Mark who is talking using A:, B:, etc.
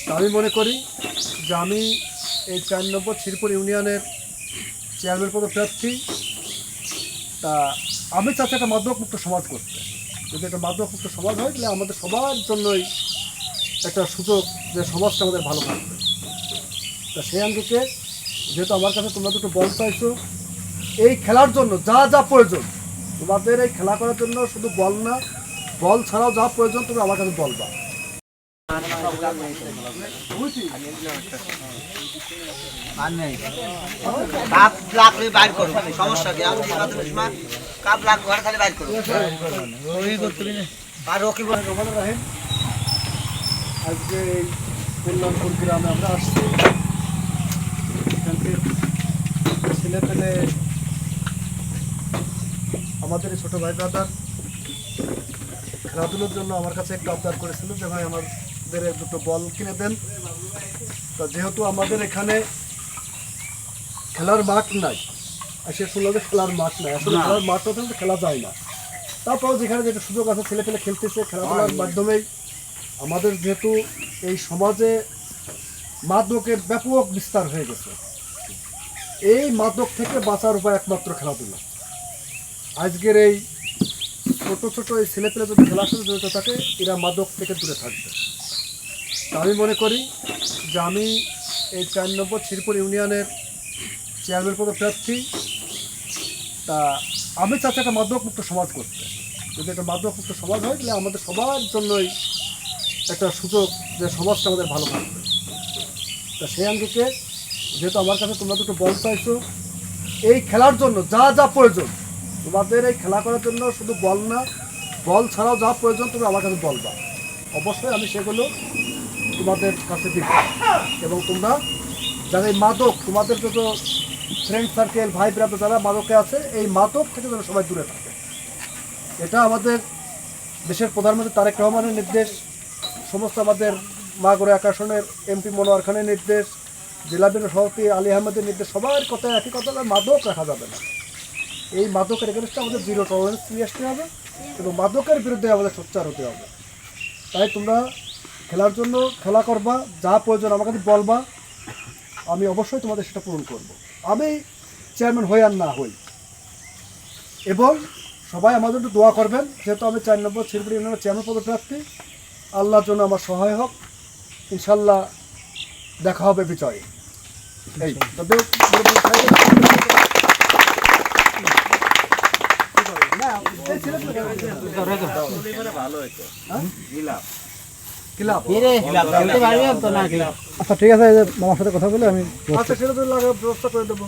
A: আমি মনে করি যে আমি এই ৪ নম্বর শ্রীপুর ইউনিয়নের চেয়ারম্যান পদপ্রার্থী। তা আমি চাচ্ছি একটা মাদকমুক্ত সমাজ করতে। যদি একটা মাদকমুক্ত সমাজ হয় তাহলে আমাদের সবার জন্যই একটা সুযোগ যে সমাজটা আমাদের ভালো থাকবে। তা সেই আঙ্গিকে যেহেতু আমার কাছে তোমরা দুটো বল চাইছো, এই খেলার জন্য যা যা প্রয়োজন তোমাদের এই খেলা করার জন্য শুধু বল না, বল ছাড়াও যা প্রয়োজন তুমি আমার কাছে বলবা।
B: কাপ লাগলে বাইর করো, সমস্যা কি? আমি কাপ লাগ ঘরে খালি বাইর করো। আর রকি বল
A: রহমানুর রাহিম। আজকে এই কল্যাণপুর গ্রামে আমরা আসছি। এখানকার ছেলে পেলে আমাদের এই ছোটো ভাই ব্রাদার খেলাধুলোর জন্য আমার কাছে একটু আবদার করেছিল যে ভাই আমাদের দুটো বল কিনে দেন। তা যেহেতু আমাদের এখানে খেলার মাঠ নাই, আর সে শুনলাম যে খেলার মাঠ নাই, আসলে খেলার মাঠ তো খেলা যায় না। তারপরেও যেখানে যেটা সুযোগ আছে ছেলে পেলে খেলতেছে, খেলাধুলার মাধ্যমেই আমাদের যেহেতু এই সমাজে মাদকের ব্যাপক বিস্তার হয়ে গেছে, এই মাদক থেকে বাঁচার উপায় একমাত্র খেলাধুলা। আজকের এই ছোট ছোট এই ছেলেপেলে যদি খেলার সাথে জড়িত থাকে এরা মাদক থেকে দূরে থাকবে। তা আমি মনে করি যে আমি এই ৪ নম্বর শ্রীপুর ইউনিয়নের চেয়ারম্যান পদপ্রার্থী। তা আমি চাচ্ছি একটা মাদকমুক্ত সমাজ করতে। যদি একটা মাদকমুক্ত সমাজ হয় তাহলে আমাদের সবার জন্যই একটা সুযোগ যে সমাজটা আমাদের ভালো থাকবে। তা সেই আঙ্গিকে যেহেতু আমার কাছে তোমরা দুটো বল চাইছো, এই খেলার জন্য যা যা প্রয়োজন তোমাদের এই খেলা করার জন্য শুধু বল না, বল ছাড়াও যা প্রয়োজন তুমি আমার কাছে বলবা। অবশ্যই আমি সেগুলো তোমাদের কাছে দিব। এবং তোমরা যারা এই মাদক, তোমাদের যত ফ্রেন্ড সার্কেল ভাই ব্রাদার যারা মাদকে আছে, এই মাদক থেকে যেন সবাই দূরে থাকে। এটা আমাদের দেশের প্রধানমন্ত্রী তারেক রহমানের নির্দেশ, সমস্ত আমাদের মাগুরা এক আসনের এমপি মনোয়ার খানের নির্দেশ, জেলা বিএনপির সভাপতি আলী আহমেদের নির্দেশ। সবার কথায় একই কথা, মাদক রাখা যাবে না। এই মাদকের এগেনস্টে আমাদের জিরো টলারেন্স নিয়ে আসতে হবে এবং মাদকের বিরুদ্ধে আমাদের সোচ্চার হতে হবে। তাই তোমরা খেলার জন্য খেলা করবা, যা প্রয়োজন আমার কাছে বলবা, আমি অবশ্যই তোমাদের সেটা পূরণ করব। আমি চেয়ারম্যান হই আর না হই। এবং সবাই আমাদের একটু দোয়া করবেন, যেহেতু আমি ৪ নম্বর শ্রীপুর ইউনিয়নের চেয়ারম্যান পদপ্রার্থী। আল্লাহর জন্য আমার সহায় হোক, ইনশাল্লাহ দেখা হবে বিজয়ে। এই তবে আচ্ছা ঠিক আছে, মামার সাথে কথা বলে আমি ব্যবস্থা করে দেবো।